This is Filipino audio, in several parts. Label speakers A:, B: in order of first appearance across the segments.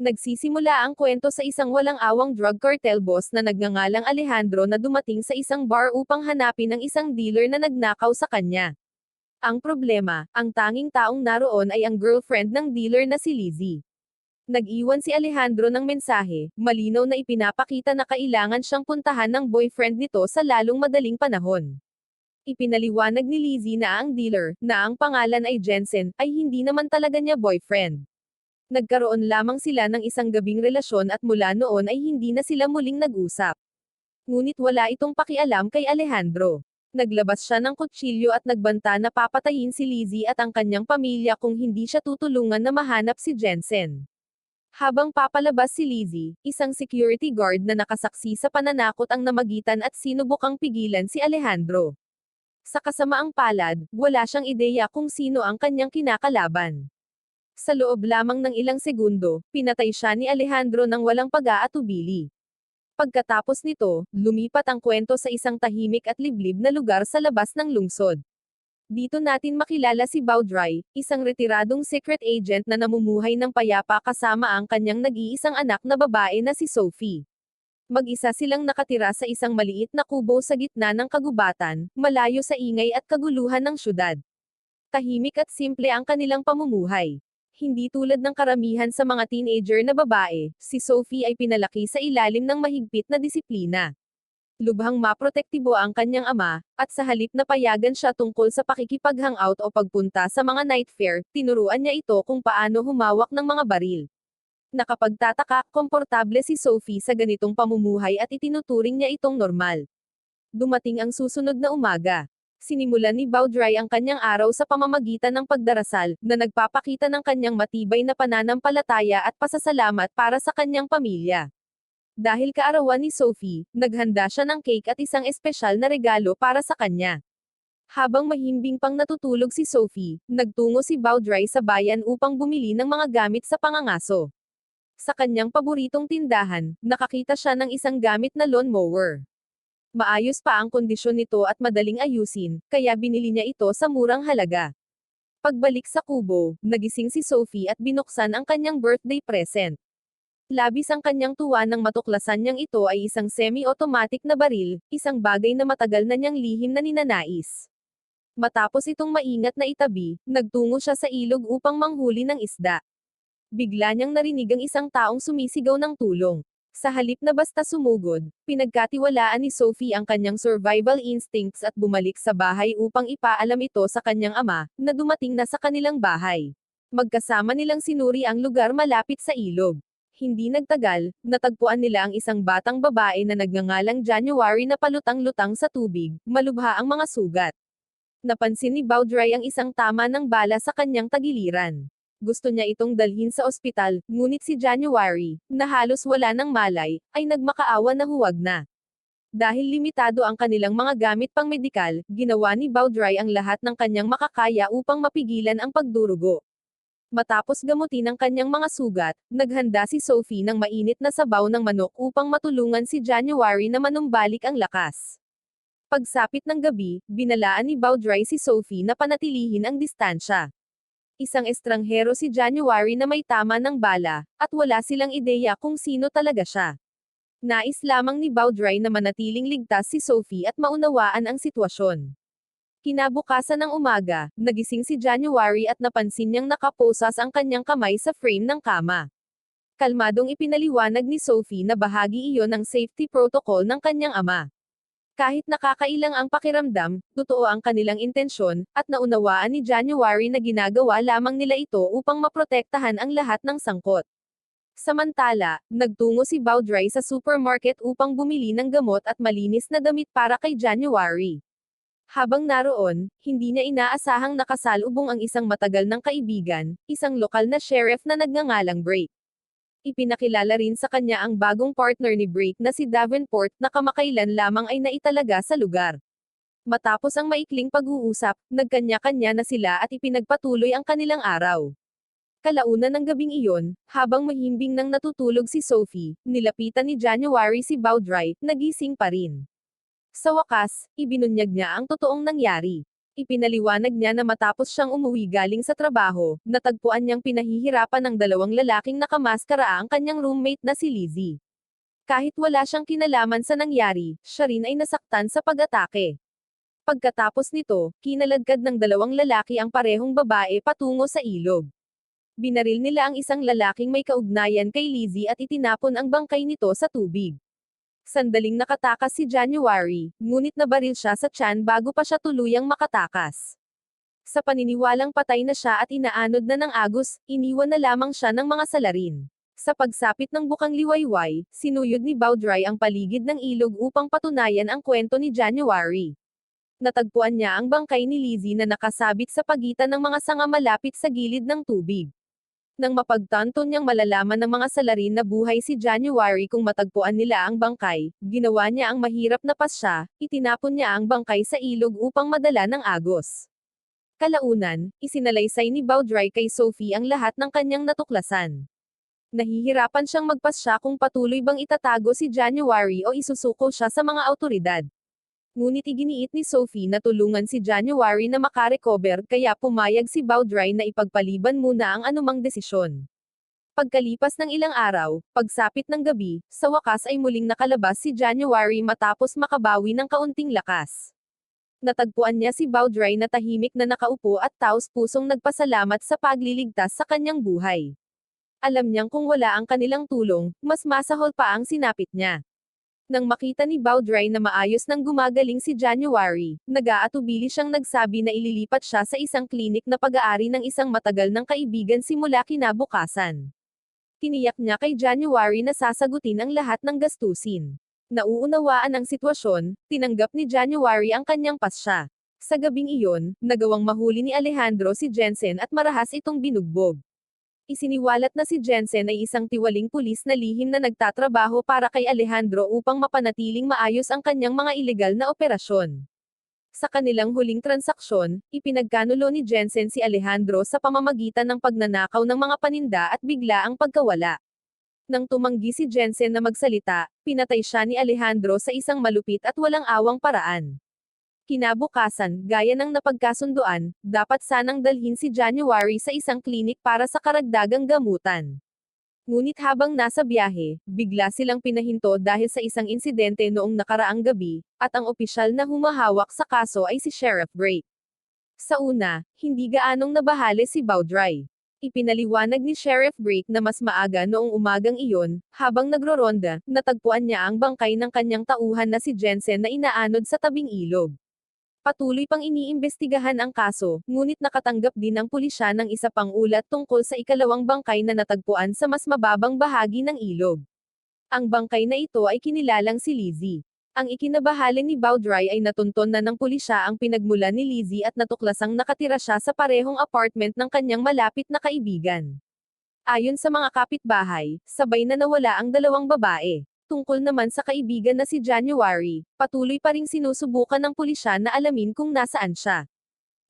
A: Nagsisimula ang kwento sa isang walang-awang drug cartel boss na nagngangalang Alejandro na dumating sa isang bar upang hanapin ang isang dealer na nagnakaw sa kanya. Ang problema, ang tanging taong naroon ay ang girlfriend ng dealer na si Lizzie. Nag-iwan si Alejandro ng mensahe, malinaw na ipinapakita na kailangan siyang puntahan ng boyfriend nito sa lalong madaling panahon. Ipinaliwanag ni Lizzie na ang dealer, na ang pangalan ay Jensen, ay hindi naman talaga niya boyfriend. Nagkaroon lamang sila ng isang gabing relasyon at mula noon ay hindi na sila muling nag-usap. Ngunit wala itong pakialam kay Alejandro. Naglabas siya ng kutsilyo at nagbanta na papatayin si Lizzie at ang kanyang pamilya kung hindi siya tutulungan na mahanap si Jensen. Habang papalabas si Lizzie, isang security guard na nakasaksi sa pananakot ang namagitan at sinubukang pigilan si Alejandro. Sa kasamaang palad, wala siyang ideya kung sino ang kanyang kinakalaban. Sa loob lamang ng ilang segundo, pinatay siya ni Alejandro nang walang pag-aatubili. Pagkatapos nito, lumipat ang kwento sa isang tahimik at liblib na lugar sa labas ng lungsod. Dito natin makilala si Baudry, isang retiradong secret agent na namumuhay ng payapa kasama ang kanyang nag-iisang anak na babae na si Sophie. Mag-isa silang nakatira sa isang maliit na kubo sa gitna ng kagubatan, malayo sa ingay at kaguluhan ng syudad. Tahimik at simple ang kanilang pamumuhay. Hindi tulad ng karamihan sa mga teenager na babae, si Sophie ay pinalaki sa ilalim ng mahigpit na disiplina. Lubhang maprotektibo ang kanyang ama, at sa halip na payagan siya tungkol sa pakikipag-hangout o pagpunta sa mga night fair, tinuruan niya ito kung paano humawak ng mga baril. Nakapagtataka, komportable si Sophie sa ganitong pamumuhay at itinuturing niya itong normal. Dumating ang susunod na umaga. Sinimulan ni Baudry ang kanyang araw sa pamamagitan ng pagdarasal, na nagpapakita ng kanyang matibay na pananampalataya at pasasalamat para sa kanyang pamilya. Dahil kaarawan ni Sophie, naghanda siya ng cake at isang espesyal na regalo para sa kanya. Habang mahimbing pang natutulog si Sophie, nagtungo si Baudry sa bayan upang bumili ng mga gamit sa pangangaso. Sa kanyang paboritong tindahan, nakakita siya ng isang gamit na lawnmower. Maayos pa ang kondisyon nito at madaling ayusin, kaya binili niya ito sa murang halaga. Pagbalik sa kubo, nagising si Sophie at binuksan ang kanyang birthday present. Labis ang kanyang tuwa nang matuklasan niyang ito ay isang semi-automatic na baril, isang bagay na matagal na niyang lihim na ninanais. Matapos itong maingat na itabi, nagtungo siya sa ilog upang manghuli ng isda. Bigla niyang narinig ang isang taong sumisigaw ng tulong. Sa halip na basta sumugod, pinagkatiwalaan ni Sophie ang kanyang survival instincts at bumalik sa bahay upang ipaalam ito sa kanyang ama, na dumating na sa kanilang bahay. Magkasama nilang sinuri ang lugar malapit sa ilog. Hindi nagtagal, natagpuan nila ang isang batang babae na nagngangalang January na palutang-lutang sa tubig, malubha ang mga sugat. Napansin ni Baudry ang isang tama ng bala sa kanyang tagiliran. Gusto niya itong dalhin sa ospital, ngunit si January, na halos wala ng malay, ay nagmakaawa na huwag na. Dahil limitado ang kanilang mga gamit pang medikal, ginawa ni Baudry ang lahat ng kanyang makakaya upang mapigilan ang pagdurugo. Matapos gamutin ang kanyang mga sugat, naghanda si Sophie ng mainit na sabaw ng manok upang matulungan si January na manumbalik ang lakas. Pagsapit ng gabi, binalaan ni Baudry si Sophie na panatilihin ang distansya. Isang estranghero si January na may tama ng bala, at wala silang ideya kung sino talaga siya. Nais lamang ni Baudry na manatiling ligtas si Sophie at maunawaan ang sitwasyon. Kinabukasan ng umaga, nagising si January at napansin niyang nakaposas ang kanyang kamay sa frame ng kama. Kalmadong ipinaliwanag ni Sophie na bahagi iyon ng safety protocol ng kanyang ama. Kahit nakakailang ang pakiramdam, totoo ang kanilang intensyon, at naunawaan ni January na ginagawa lamang nila ito upang maprotektahan ang lahat ng sangkot. Samantala, nagtungo si Baudry sa supermarket upang bumili ng gamot at malinis na damit para kay January. Habang naroon, hindi niya inaasahang nakasalubong ang isang matagal ng kaibigan, isang lokal na sheriff na nagngangalang Break. Ipinakilala rin sa kanya ang bagong partner ni Break na si Davenport na kamakailan lamang ay naitalaga sa lugar. Matapos ang maikling pag-uusap, nagkanya-kanya na sila at ipinagpatuloy ang kanilang araw. Kalaunan ng gabing iyon, habang mahimbing nang natutulog si Sophie, nilapitan ni January si Baudry, nagising pa rin. Sa wakas, ibinunyag niya ang totoong nangyari. Ipinaliwanag niya na matapos siyang umuwi galing sa trabaho, natagpuan niyang pinahihirapan ng dalawang lalaking nakamaskara ang kanyang roommate na si Lizzie. Kahit wala siyang kinalaman sa nangyari, siya rin ay nasaktan sa pag-atake. Pagkatapos nito, kinaladkad ng dalawang lalaki ang parehong babae patungo sa ilog. Binaril nila ang isang lalaking may kaugnayan kay Lizzie at itinapon ang bangkay nito sa tubig. Sandaling nakatakas si January, ngunit nabaril siya sa tiyan bago pa siya tuluyang makatakas. Sa paniniwalang patay na siya at inaanod na ng agos, iniwan na lamang siya ng mga salarin. Sa pagsapit ng bukang liwayway, sinuyod ni Baudry ang paligid ng ilog upang patunayan ang kwento ni January. Natagpuan niya ang bangkay ni Lizzie na nakasabit sa pagitan ng mga sanga malapit sa gilid ng tubig. Nang mapagtanto niyang malalaman ng mga salarin na buhay si January kung matagpuan nila ang bangkay, ginawa niya ang mahirap na pasya, itinapon niya ang bangkay sa ilog upang madala ng agos. Kalaunan, isinalaysay ni Baudry kay Sophie ang lahat ng kanyang natuklasan. Nahihirapan siyang magpasya kung patuloy bang itatago si January o isusuko siya sa mga awtoridad. Ngunit iginiit ni Sophie na tulungan si January na makarecover kaya pumayag si Baudry na ipagpaliban muna ang anumang desisyon. Pagkalipas ng ilang araw, pagsapit ng gabi, sa wakas ay muling nakalabas si January matapos makabawi ng kaunting lakas. Natagpuan niya si Baudry na tahimik na nakaupo at taos-pusong nagpasalamat sa pagliligtas sa kanyang buhay. Alam niyang kung wala ang kanilang tulong, mas masahol pa ang sinapit niya. Nang makita ni Baudry na maayos nang gumagaling si January, nag-aatubili siyang nagsabi na ililipat siya sa isang klinik na pag-aari ng isang matagal ng kaibigan simula kinabukasan. Tiniyak niya kay January na sasagutin ang lahat ng gastusin. Nauunawaan ang sitwasyon, tinanggap ni January ang kanyang pasya. Sa gabing iyon, nagawang mahuli ni Alejandro si Jensen at marahas itong binugbog. Isiniwalat na si Jensen ay isang tiwaling pulis na lihim na nagtatrabaho para kay Alejandro upang mapanatiling maayos ang kanyang mga ilegal na operasyon. Sa kanilang huling transaksyon, ipinagkanulo ni Jensen si Alejandro sa pamamagitan ng pagnanakaw ng mga paninda at bigla ang pagkawala. Nang tumanggi si Jensen na magsalita, pinatay siya ni Alejandro sa isang malupit at walang awang paraan. Kinabukasan, gaya ng napagkasunduan, dapat sanang dalhin si January sa isang klinik para sa karagdagang gamutan. Ngunit habang nasa biyahe, bigla silang pinahinto dahil sa isang insidente noong nakaraang gabi, at ang opisyal na humahawak sa kaso ay si Sheriff Brake. Sa una, hindi gaanong nabahali si Baudry. Ipinaliwanag ni Sheriff Brake na mas maaga noong umagang iyon, habang nagroronda, natagpuan niya ang bangkay ng kanyang tauhan na si Jensen na inaanod sa tabing ilog. Patuloy pang iniimbestigahan ang kaso, ngunit nakatanggap din ang pulisya ng isa pang ulat tungkol sa ikalawang bangkay na natagpuan sa mas mababang bahagi ng ilog. Ang bangkay na ito ay kinilalang si Lizzie. Ang ikinabahali ni Baudry ay natunton na ng pulisya ang pinagmula ni Lizzie at natuklasang nakatira siya sa parehong apartment ng kanyang malapit na kaibigan. Ayon sa mga kapitbahay, sabay na nawala ang dalawang babae. Tungkol naman sa kaibigan na si January, patuloy pa ring sinusubukan ng pulisya na alamin kung nasaan siya.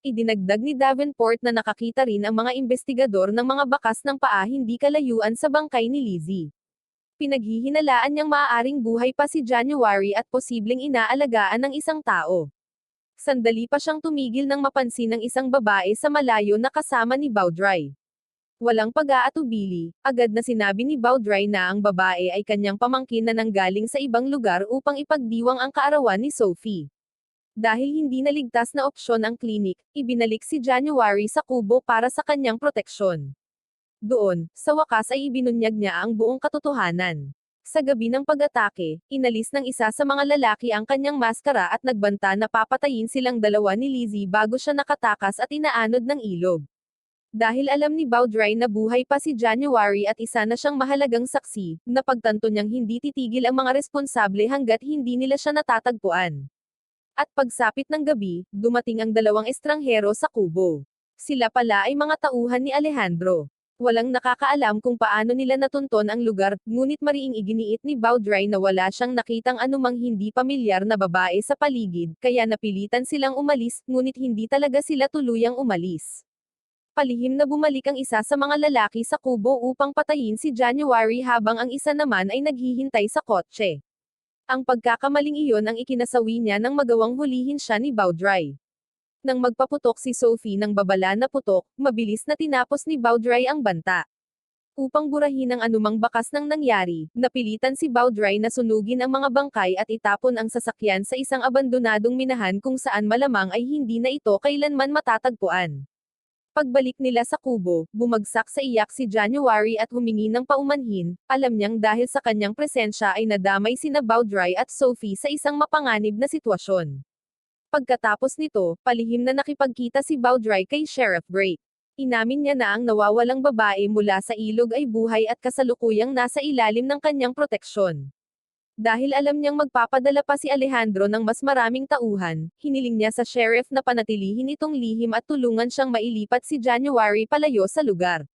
A: Idinagdag ni Davenport na nakakita rin ang mga investigador ng mga bakas ng paa hindi kalayuan sa bangkay ni Lizzie. Pinaghihinalaan niyang maaaring buhay pa si January at posibleng inaalagaan ng isang tao. Sandali pa siyang tumigil nang mapansin ng isang babae sa malayo na kasama ni Baudry. Walang pag-aatubili, agad na sinabi ni Baudry na ang babae ay kanyang pamangkin na nanggaling sa ibang lugar upang ipagdiwang ang kaarawan ni Sophie. Dahil hindi naligtas na opsyon ang klinik, ibinalik si January sa kubo para sa kanyang proteksyon. Doon, sa wakas ay ibinunyag niya ang buong katotohanan. Sa gabi ng pag-atake, inalis ng isa sa mga lalaki ang kanyang maskara at nagbanta na papatayin silang dalawa ni Lizzie bago siya nakatakas at inaanod ng ilog. Dahil alam ni Baudry na buhay pa si January at isa na siyang mahalagang saksi, napagtanto niyang hindi titigil ang mga responsable hanggat hindi nila siya natatagpuan. At pagsapit ng gabi, dumating ang dalawang estranghero sa kubo. Sila pala ay mga tauhan ni Alejandro. Walang nakakaalam kung paano nila natunton ang lugar, ngunit mariing iginiit ni Baudry na wala siyang nakitang anumang hindi pamilyar na babae sa paligid, kaya napilitan silang umalis, ngunit hindi talaga sila tuluyang umalis. Palihim na bumalik ang isa sa mga lalaki sa kubo upang patayin si January habang ang isa naman ay naghihintay sa kotse. Ang pagkakamaling iyon ang ikinasawi niya nang magawang hulihin siya ni Baudry. Nang magpaputok si Sophie ng babala na putok, mabilis na tinapos ni Baudry ang banta. Upang burahin ang anumang bakas ng nangyari, napilitan si Baudry na sunugin ang mga bangkay at itapon ang sasakyan sa isang abandonadong minahan kung saan malamang ay hindi na ito kailanman matatagpuan. Pagbalik nila sa kubo, bumagsak sa iyak si January at humingi ng paumanhin, alam niyang dahil sa kanyang presensya ay nadamay sina Baudry at Sophie sa isang mapanganib na sitwasyon. Pagkatapos nito, palihim na nakipagkita si Baudry kay Sheriff Brake. Inamin niya na ang nawawalang babae mula sa ilog ay buhay at kasalukuyang nasa ilalim ng kanyang proteksyon. Dahil alam niyang magpapadala pa si Alejandro ng mas maraming tauhan, hiniling niya sa sheriff na panatilihin itong lihim at tulungan siyang mailipat si January palayo sa lugar.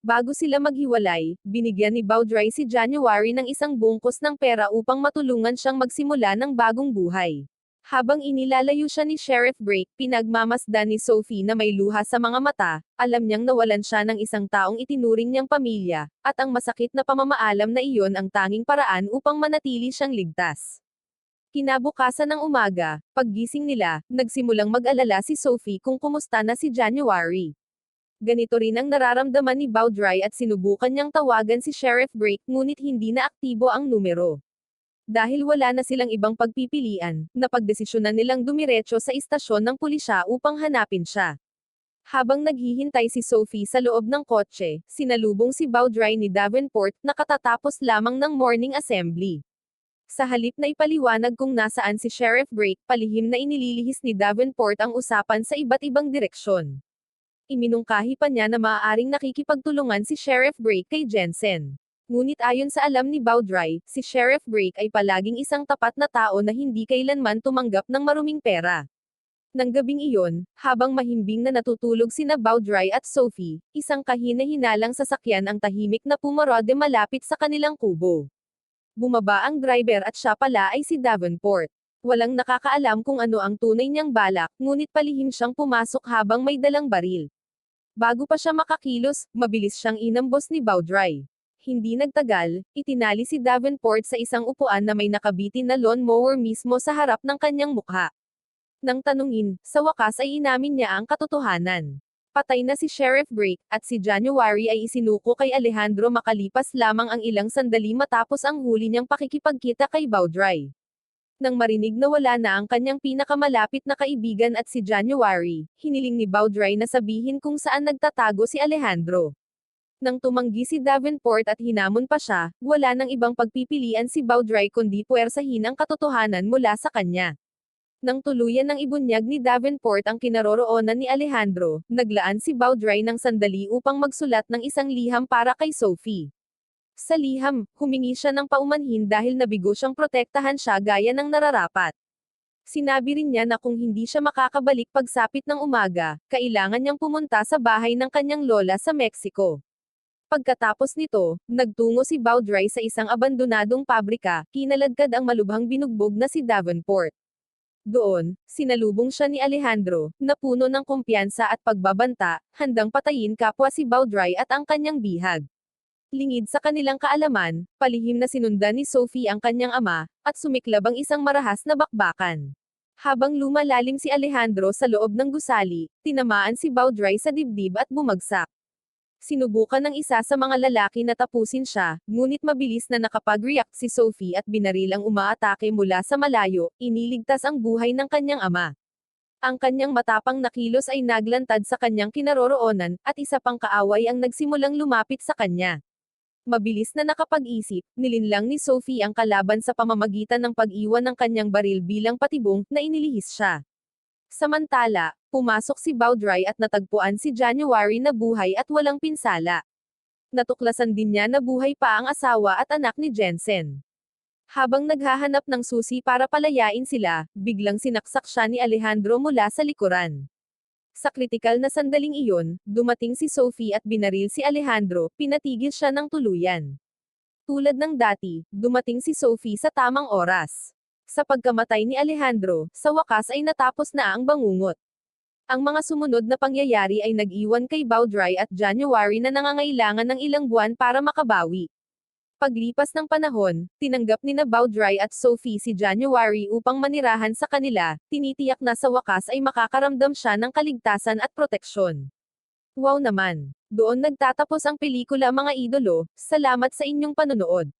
A: Bago sila maghiwalay, binigyan ni Baudry si January ng isang bungkus ng pera upang matulungan siyang magsimula ng bagong buhay. Habang inilalayo siya ni Sheriff Brake, pinagmamasdan ni Sophie na may luha sa mga mata, alam niyang nawalan siya ng isang taong itinuring niyang pamilya, at ang masakit na pamamaalam na iyon ang tanging paraan upang manatili siyang ligtas. Kinabukasan ng umaga, paggising nila, nagsimulang mag-alala si Sophie kung kumusta na si January. Ganito rin ang nararamdaman ni Baudry at sinubukan niyang tawagan si Sheriff Brake ngunit hindi na aktibo ang numero. Dahil wala na silang ibang pagpipilian, napagdesisyonan nilang dumiretso sa istasyon ng pulisya upang hanapin siya. Habang naghihintay si Sophie sa loob ng kotse, sinalubong si Baudry ni Davenport na katatapos lamang ng morning assembly. Sa halip na ipaliwanag kung nasaan si Sheriff Brake, palihim na inililihis ni Davenport ang usapan sa iba't ibang direksyon. Iminungkahi pa niya na maaaring nakikipagtulungan si Sheriff Brake kay Jensen. Ngunit ayon sa alam ni Baudry, si Sheriff Brake ay palaging isang tapat na tao na hindi kailanman tumanggap ng maruming pera. Nang gabing iyon, habang mahimbing na natutulog sina Baudry at Sophie, isang kahina-hinalang sasakyan ang tahimik na pumarode malapit sa kanilang kubo. Bumaba ang driver at siya pala ay si Davenport. Walang nakakaalam kung ano ang tunay niyang balak, ngunit palihim siyang pumasok habang may dalang baril. Bago pa siya makakilos, mabilis siyang inambos ni Baudry. Hindi nagtagal, itinali si Davenport sa isang upuan na may nakabitin na lawnmower mismo sa harap ng kanyang mukha. Nang tanungin, sa wakas ay inamin niya ang katotohanan. Patay na si Sheriff Brake, at si January ay isinuko kay Alejandro makalipas lamang ang ilang sandali matapos ang huli niyang pakikipagkita kay Baudry. Nang marinig na wala na ang kanyang pinakamalapit na kaibigan at si January, hiniling ni Baudry na sabihin kung saan nagtatago si Alejandro. Nang tumanggi si Davenport at hinamon pa siya, wala nang ibang pagpipilian si Baudry kundi puwersahin ang katotohanan mula sa kanya. Nang tuluyan ng ibunyag ni Davenport ang kinaroroonan ni Alejandro, naglaan si Baudry ng sandali upang magsulat ng isang liham para kay Sophie. Sa liham, humingi siya ng paumanhin dahil nabigo siyang protektahan siya gaya ng nararapat. Sinabi rin niya na kung hindi siya makakabalik pagsapit ng umaga, kailangan niyang pumunta sa bahay ng kanyang lola sa Mexico. Pagkatapos nito, nagtungo si Baudry sa isang abandonadong pabrika, kinaladkad ang malubhang binugbog na si Davenport. Doon, sinalubong siya ni Alejandro, na puno ng kumpiyansa at pagbabanta, handang patayin kapwa si Baudry at ang kanyang bihag. Lingid sa kanilang kaalaman, palihim na sinundan ni Sophie ang kanyang ama, at sumiklab ang isang marahas na bakbakan. Habang lumalalim si Alejandro sa loob ng gusali, tinamaan si Baudry sa dibdib at bumagsak. Sinubukan ng isa sa mga lalaki na tapusin siya, ngunit mabilis na nakapag-react si Sophie at binaril ang umaatake mula sa malayo, iniligtas ang buhay ng kanyang ama. Ang kanyang matapang na kilos ay naglantad sa kanyang kinaroroonan, at isa pang kaaway ang nagsimulang lumapit sa kanya. Mabilis na nakapag-isip, nilinlang ni Sophie ang kalaban sa pamamagitan ng pag-iwan ng kanyang baril bilang patibong, na inilihis siya. Samantala, pumasok si Baudry at natagpuan si January na buhay at walang pinsala. Natuklasan din niya na buhay pa ang asawa at anak ni Jensen. Habang naghahanap ng susi para palayain sila, biglang sinaksak siya ni Alejandro mula sa likuran. Sa kritikal na sandaling iyon, dumating si Sophie at binaril si Alejandro, pinatigil siya ng tuluyan. Tulad ng dati, dumating si Sophie sa tamang oras. Sa pagkamatay ni Alejandro, sa wakas ay natapos na ang bangungot. Ang mga sumunod na pangyayari ay nag-iwan kay Baudry at January na nangangailangan ng ilang buwan para makabawi. Paglipas ng panahon, tinanggap ni na Baudry at Sophie si January upang manirahan sa kanila, tinitiyak na sa wakas ay makakaramdam siya ng kaligtasan at proteksyon. Wow naman! Doon nagtatapos ang pelikula mga idolo, salamat sa inyong panonood.